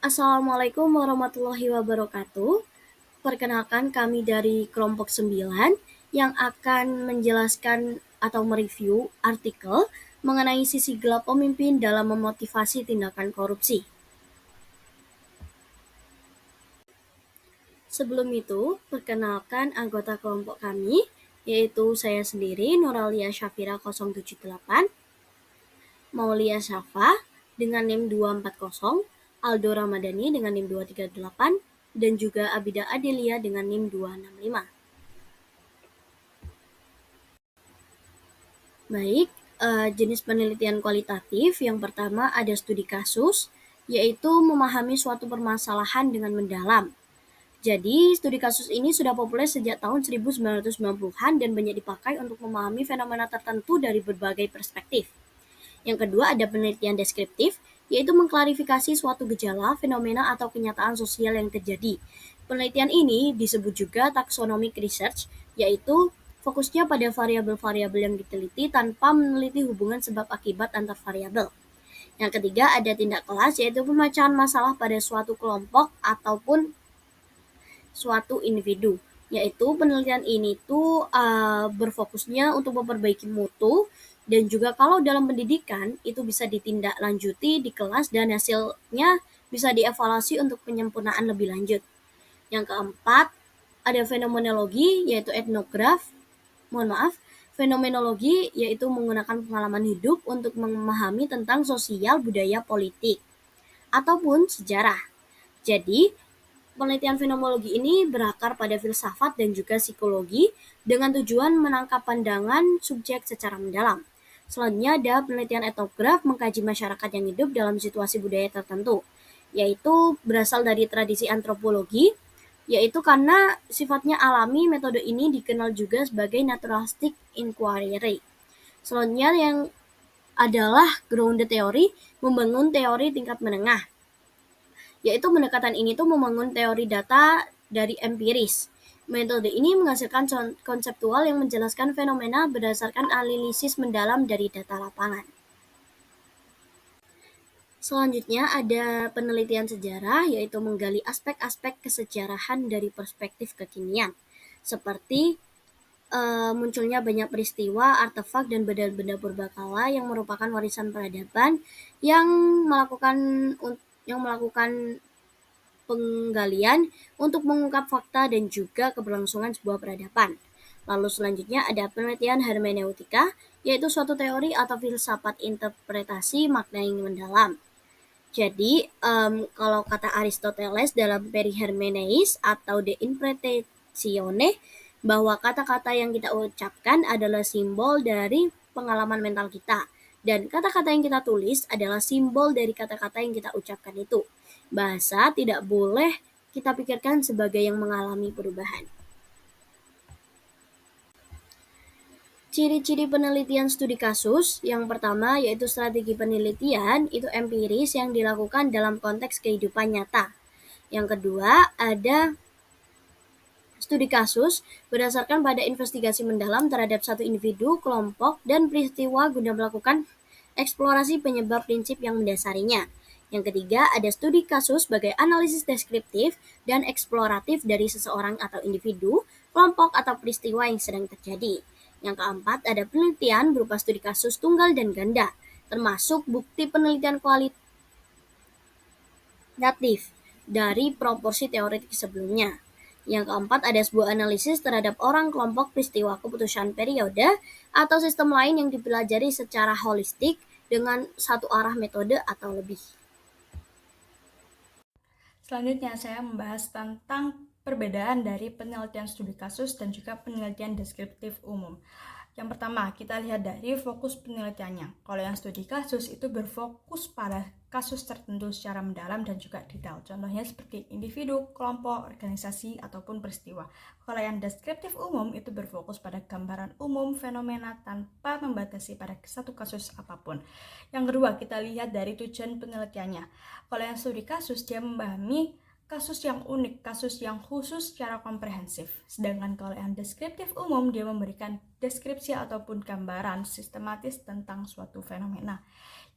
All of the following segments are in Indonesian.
Assalamualaikum warahmatullahi wabarakatuh. Perkenalkan kami dari kelompok 9 yang akan menjelaskan atau mereview artikel mengenai sisi gelap pemimpin dalam memotivasi tindakan korupsi. Sebelum itu, perkenalkan anggota kelompok kami, yaitu saya sendiri, Noralia Syafira 078, Maulia Syafa dengan NIM 240, Aldo Ramadhani dengan NIM 238, dan juga Abida Adelia dengan NIM 265. Baik, jenis penelitian kualitatif yang pertama ada studi kasus, yaitu memahami suatu permasalahan dengan mendalam. Jadi, studi kasus ini sudah populer sejak tahun 1990-an dan banyak dipakai untuk memahami fenomena tertentu dari berbagai perspektif. Yang kedua ada penelitian deskriptif, yaitu mengklarifikasi suatu gejala, fenomena, atau kenyataan sosial yang terjadi. Penelitian ini disebut juga taxonomic research, yaitu fokusnya pada variabel-variabel yang diteliti tanpa meneliti hubungan sebab akibat antar variabel. Yang ketiga ada tindak kelas, yaitu pemecahan masalah pada suatu kelompok ataupun suatu individu. Yaitu penelitian ini tuh berfokusnya untuk memperbaiki mutu dan juga kalau dalam pendidikan itu bisa ditindaklanjuti di kelas dan hasilnya bisa dievaluasi untuk penyempurnaan lebih lanjut. Yang keempat, ada fenomenologi yaitu fenomenologi yaitu menggunakan pengalaman hidup untuk memahami tentang sosial, budaya, politik ataupun sejarah. Jadi, penelitian fenomenologi ini berakar pada filsafat dan juga psikologi dengan tujuan menangkap pandangan subjek secara mendalam. Selanjutnya ada penelitian etnograf mengkaji masyarakat yang hidup dalam situasi budaya tertentu, yaitu berasal dari tradisi antropologi, yaitu karena sifatnya alami. Metode ini dikenal juga sebagai naturalistic inquiry. Selanjutnya yang adalah grounded theory, membangun teori tingkat menengah, yaitu pendekatan ini tuh membangun teori data dari empiris. Metode ini menghasilkan konseptual yang menjelaskan fenomena berdasarkan analisis mendalam dari data lapangan. Selanjutnya ada penelitian sejarah, yaitu menggali aspek-aspek kesejarahan dari perspektif kekinian, seperti munculnya banyak peristiwa, artefak, dan benda-benda purbakala yang merupakan warisan peradaban yang melakukan penggalian untuk mengungkap fakta dan juga keberlangsungan sebuah peradaban. Lalu selanjutnya ada penelitian hermeneutika, yaitu suatu teori atau filsafat interpretasi makna yang mendalam. Jadi, kalau kata Aristoteles dalam Perihermeneis atau De Interpretatione, bahwa kata-kata yang kita ucapkan adalah simbol dari pengalaman mental kita. Dan kata-kata yang kita tulis adalah simbol dari kata-kata yang kita ucapkan itu. Bahasa tidak boleh kita pikirkan sebagai yang mengalami perubahan. Ciri-ciri penelitian studi kasus, yang pertama yaitu strategi penelitian itu empiris yang dilakukan dalam konteks kehidupan nyata. Yang kedua ada studi kasus berdasarkan pada investigasi mendalam terhadap satu individu, kelompok, dan peristiwa guna melakukan eksplorasi penyebab prinsip yang mendasarinya. Yang ketiga ada studi kasus sebagai analisis deskriptif dan eksploratif dari seseorang atau individu, kelompok, atau peristiwa yang sedang terjadi. Yang keempat, ada penelitian berupa studi kasus tunggal dan ganda, termasuk bukti penelitian kualitatif dari proporsi teoretik sebelumnya. Yang keempat, ada sebuah analisis terhadap orang, kelompok, peristiwa, keputusan periode, atau sistem lain yang dipelajari secara holistik dengan satu arah metode atau lebih. Selanjutnya saya membahas tentang perbedaan dari penelitian studi kasus dan juga penelitian deskriptif umum. Yang pertama, kita lihat dari fokus penelitiannya. Kalau yang studi kasus itu berfokus pada kasus tertentu secara mendalam dan juga detail. Contohnya seperti individu, kelompok, organisasi, ataupun peristiwa. Kalau yang deskriptif umum itu berfokus pada gambaran umum fenomena tanpa membatasi pada satu kasus apapun. Yang kedua, kita lihat dari tujuan penelitiannya. Kalau yang studi kasus, dia memahami kasus yang unik, kasus yang khusus secara komprehensif. Sedangkan kalau yang deskriptif umum, dia memberikan deskripsi ataupun gambaran sistematis tentang suatu fenomena.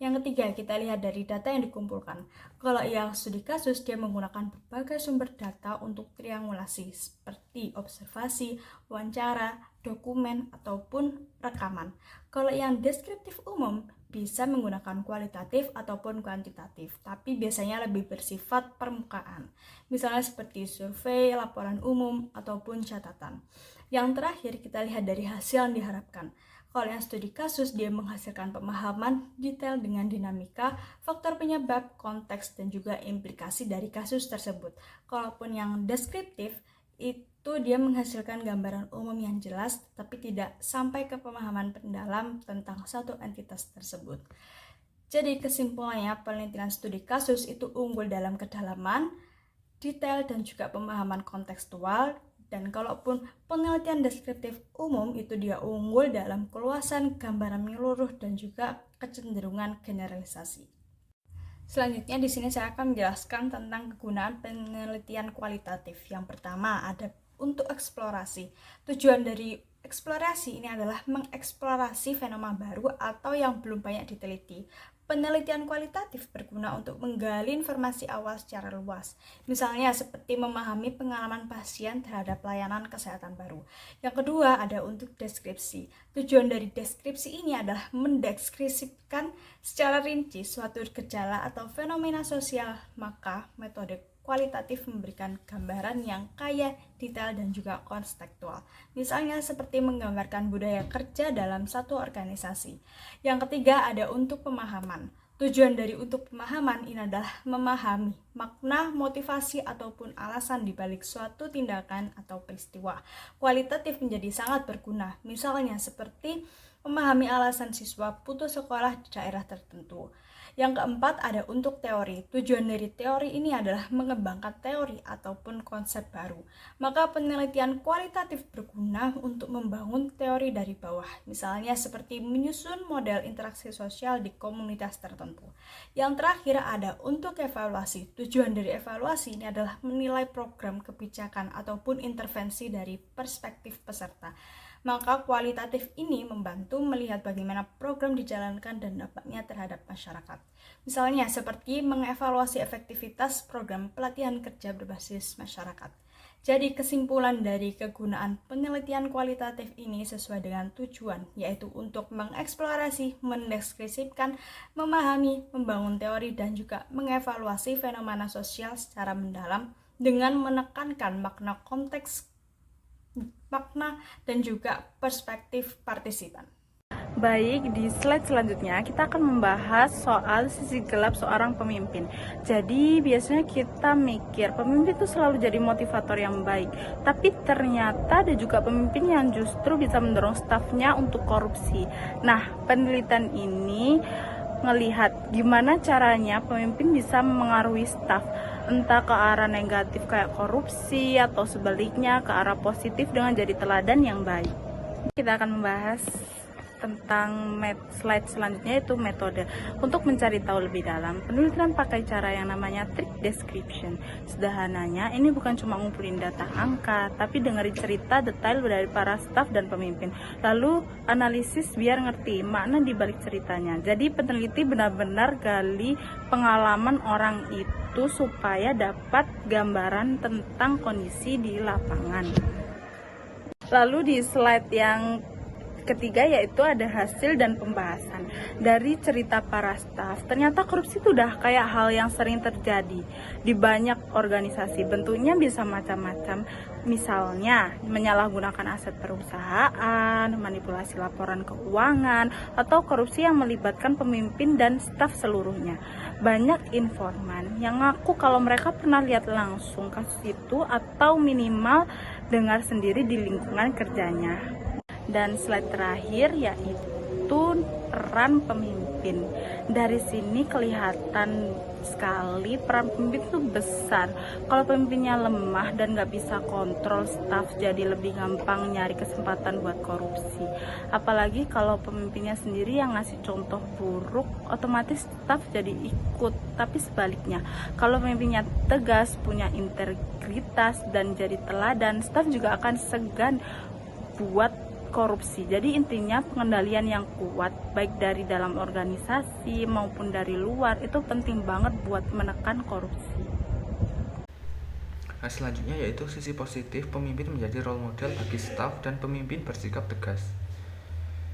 Yang ketiga, kita lihat dari data yang dikumpulkan. Kalau yang studi kasus, dia menggunakan berbagai sumber data untuk triangulasi, seperti observasi, wawancara, dokumen, ataupun rekaman. Kalau yang deskriptif umum, bisa menggunakan kualitatif ataupun kuantitatif, tapi biasanya lebih bersifat permukaan. Misalnya seperti survei, laporan umum, ataupun catatan. Yang terakhir, kita lihat dari hasil yang diharapkan. Kalau yang studi kasus, dia menghasilkan pemahaman detail dengan dinamika, faktor penyebab, konteks, dan juga implikasi dari kasus tersebut. Kalaupun yang deskriptif, itu dia menghasilkan gambaran umum yang jelas, tapi tidak sampai ke pemahaman pendalam tentang satu entitas tersebut. Jadi kesimpulannya, penelitian studi kasus itu unggul dalam kedalaman, detail, dan juga pemahaman kontekstual. Dan kalaupun penelitian deskriptif umum, itu dia unggul dalam keluasan, gambaran menyeluruh, dan juga kecenderungan generalisasi. Selanjutnya di sini saya akan menjelaskan tentang kegunaan penelitian kualitatif. Yang pertama ada untuk eksplorasi. Tujuan dari eksplorasi ini adalah mengeksplorasi fenomena baru atau yang belum banyak diteliti. Penelitian kualitatif berguna untuk menggali informasi awal secara luas, misalnya seperti memahami pengalaman pasien terhadap layanan kesehatan baru. Yang kedua ada untuk deskripsi. Tujuan dari deskripsi ini adalah mendeskripsikan secara rinci suatu gejala atau fenomena sosial, maka metode kualitatif memberikan gambaran yang kaya, detail, dan juga kontekstual. Misalnya seperti menggambarkan budaya kerja dalam satu organisasi. Yang ketiga ada untuk pemahaman. Tujuan dari untuk pemahaman ini adalah memahami makna, motivasi, ataupun alasan dibalik suatu tindakan atau peristiwa. Kualitatif menjadi sangat berguna, misalnya seperti memahami alasan siswa putus sekolah di daerah tertentu. Yang keempat ada untuk teori. Tujuan dari teori ini adalah mengembangkan teori ataupun konsep baru. Maka penelitian kualitatif berguna untuk membangun teori dari bawah. Misalnya seperti menyusun model interaksi sosial di komunitas tertentu. Yang terakhir ada untuk evaluasi. Tujuan dari evaluasi ini adalah menilai program kebijakan ataupun intervensi dari perspektif peserta. Maka kualitatif ini membantu melihat bagaimana program dijalankan dan dampaknya terhadap masyarakat. Misalnya seperti mengevaluasi efektivitas program pelatihan kerja berbasis masyarakat. Jadi kesimpulan dari kegunaan penelitian kualitatif ini sesuai dengan tujuan, yaitu untuk mengeksplorasi, mendeskripsikan, memahami, membangun teori, dan juga mengevaluasi fenomena sosial secara mendalam dengan menekankan makna konteks, makna, dan juga perspektif partisipan. Baik, di slide selanjutnya kita akan membahas soal sisi gelap seorang pemimpin. Jadi biasanya kita mikir pemimpin itu selalu jadi motivator yang baik, tapi ternyata ada juga pemimpin yang justru bisa mendorong stafnya untuk korupsi. Nah, penelitian ini ngelihat gimana caranya pemimpin bisa mengaruhi staf, entah ke arah negatif kayak korupsi atau sebaliknya ke arah positif dengan jadi teladan yang baik. Kita akan membahas tentang slide selanjutnya, yaitu metode. Untuk mencari tahu lebih dalam, penelitian pakai cara yang namanya trick description. Sederhananya, ini bukan cuma ngumpulin data angka, tapi dengerin cerita detail dari para staf dan pemimpin. Lalu analisis biar ngerti makna di balik ceritanya. Jadi peneliti benar-benar gali pengalaman orang itu supaya dapat gambaran tentang kondisi di lapangan. Lalu di slide yang ketiga yaitu ada hasil dan pembahasan. Dari cerita para staf, ternyata korupsi itu udah kayak hal yang sering terjadi di banyak organisasi. Bentuknya bisa macam-macam, misalnya menyalahgunakan aset perusahaan, manipulasi laporan keuangan, atau korupsi yang melibatkan pemimpin dan staf seluruhnya. Banyak informan yang ngaku kalau mereka pernah lihat langsung kasus itu atau minimal dengar sendiri di lingkungan kerjanya. Dan slide terakhir yaitu peran pemimpin. Dari sini kelihatan sekali peran pemimpin itu besar. Kalau pemimpinnya lemah dan gak bisa kontrol staf, jadi lebih gampang nyari kesempatan buat korupsi. Apalagi kalau pemimpinnya sendiri yang ngasih contoh buruk, otomatis staf jadi ikut. Tapi sebaliknya, kalau pemimpinnya tegas, punya integritas dan jadi teladan, staf juga akan segan buat korupsi. Jadi intinya pengendalian yang kuat baik dari dalam organisasi maupun dari luar itu penting banget buat menekan korupsi. Nah, selanjutnya yaitu sisi positif, pemimpin menjadi role model bagi staf dan pemimpin bersikap tegas.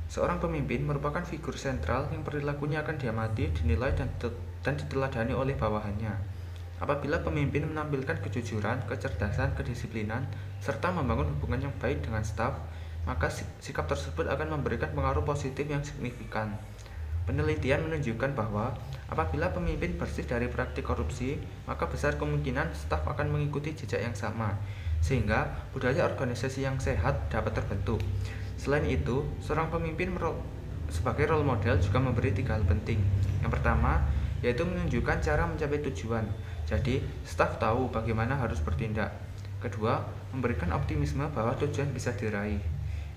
Seorang pemimpin merupakan figur sentral yang perilakunya akan diamati, dinilai, dan diteladani oleh bawahannya. Apabila pemimpin menampilkan kejujuran, kecerdasan, kedisiplinan, serta membangun hubungan yang baik dengan staf, maka sikap tersebut akan memberikan pengaruh positif yang signifikan. Penelitian menunjukkan bahwa apabila pemimpin bersih dari praktik korupsi, maka besar kemungkinan staf akan mengikuti jejak yang sama, sehingga budaya organisasi yang sehat dapat terbentuk. Selain itu, seorang pemimpin sebagai role model juga memberi 3 hal penting. Yang pertama, yaitu menunjukkan cara mencapai tujuan. Jadi, staf tahu bagaimana harus bertindak. Kedua, memberikan optimisme bahwa tujuan bisa diraih.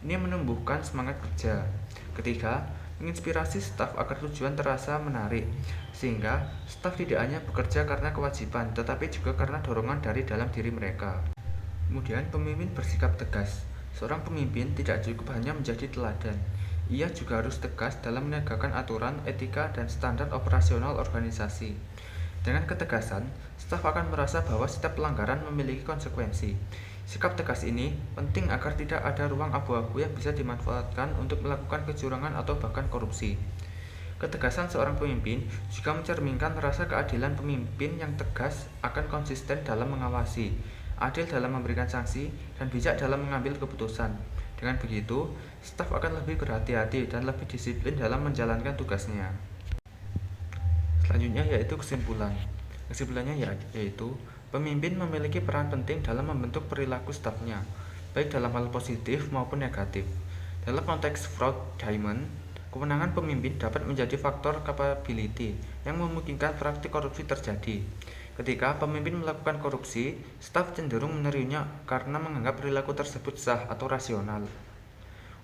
Ini menumbuhkan semangat kerja. Ketiga, menginspirasi staf agar tujuan terasa menarik, sehingga staf tidak hanya bekerja karena kewajiban, tetapi juga karena dorongan dari dalam diri mereka. Kemudian, pemimpin bersikap tegas. Seorang pemimpin tidak cukup hanya menjadi teladan, ia juga harus tegas dalam menegakkan aturan, etika, dan standar operasional organisasi. Dengan ketegasan, staf akan merasa bahwa setiap pelanggaran memiliki konsekuensi. Sikap tegas ini penting agar tidak ada ruang abu-abu yang bisa dimanfaatkan untuk melakukan kecurangan atau bahkan korupsi. Ketegasan seorang pemimpin juga mencerminkan rasa keadilan. Pemimpin yang tegas akan konsisten dalam mengawasi, adil dalam memberikan sanksi, dan bijak dalam mengambil keputusan. Dengan begitu, staf akan lebih berhati-hati dan lebih disiplin dalam menjalankan tugasnya. Selanjutnya yaitu kesimpulan. Kesimpulannya yaitu pemimpin memiliki peran penting dalam membentuk perilaku stafnya, baik dalam hal positif maupun negatif. Dalam konteks fraud diamond, kewenangan pemimpin dapat menjadi faktor capability yang memungkinkan praktik korupsi terjadi. Ketika pemimpin melakukan korupsi, staf cenderung menerinya karena menganggap perilaku tersebut sah atau rasional.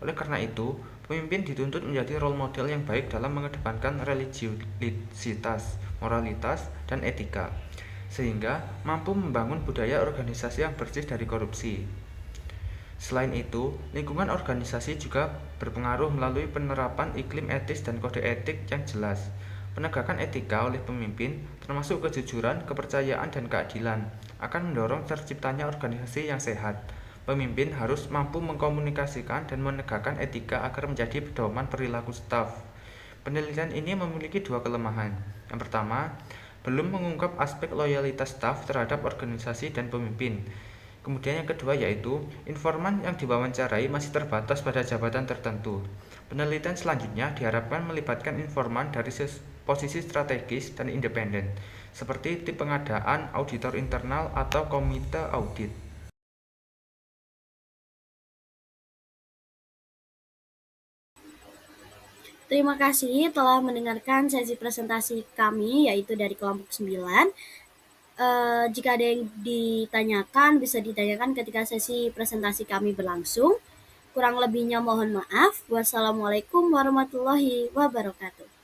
Oleh karena itu, pemimpin dituntut menjadi role model yang baik dalam mengedepankan religiusitas, moralitas, dan etika, sehingga mampu membangun budaya organisasi yang bersih dari korupsi. Selain itu, lingkungan organisasi juga berpengaruh melalui penerapan iklim etis dan kode etik yang jelas. Penegakan etika oleh pemimpin, termasuk kejujuran, kepercayaan, dan keadilan, akan mendorong terciptanya organisasi yang sehat. Pemimpin harus mampu mengkomunikasikan dan menegakkan etika agar menjadi pedoman perilaku staf. Penelitian ini memiliki 2 kelemahan. Yang pertama, belum mengungkap aspek loyalitas staf terhadap organisasi dan pemimpin. Kemudian yang kedua yaitu informan yang diwawancarai masih terbatas pada jabatan tertentu. Penelitian selanjutnya diharapkan melibatkan informan dari posisi strategis dan independen, seperti tim pengadaan, auditor internal, atau komite audit. Terima kasih telah mendengarkan sesi presentasi kami, yaitu dari kelompok 9. Jika ada yang ditanyakan, bisa ditanyakan ketika sesi presentasi kami berlangsung. Kurang lebihnya mohon maaf. Wassalamualaikum warahmatullahi wabarakatuh.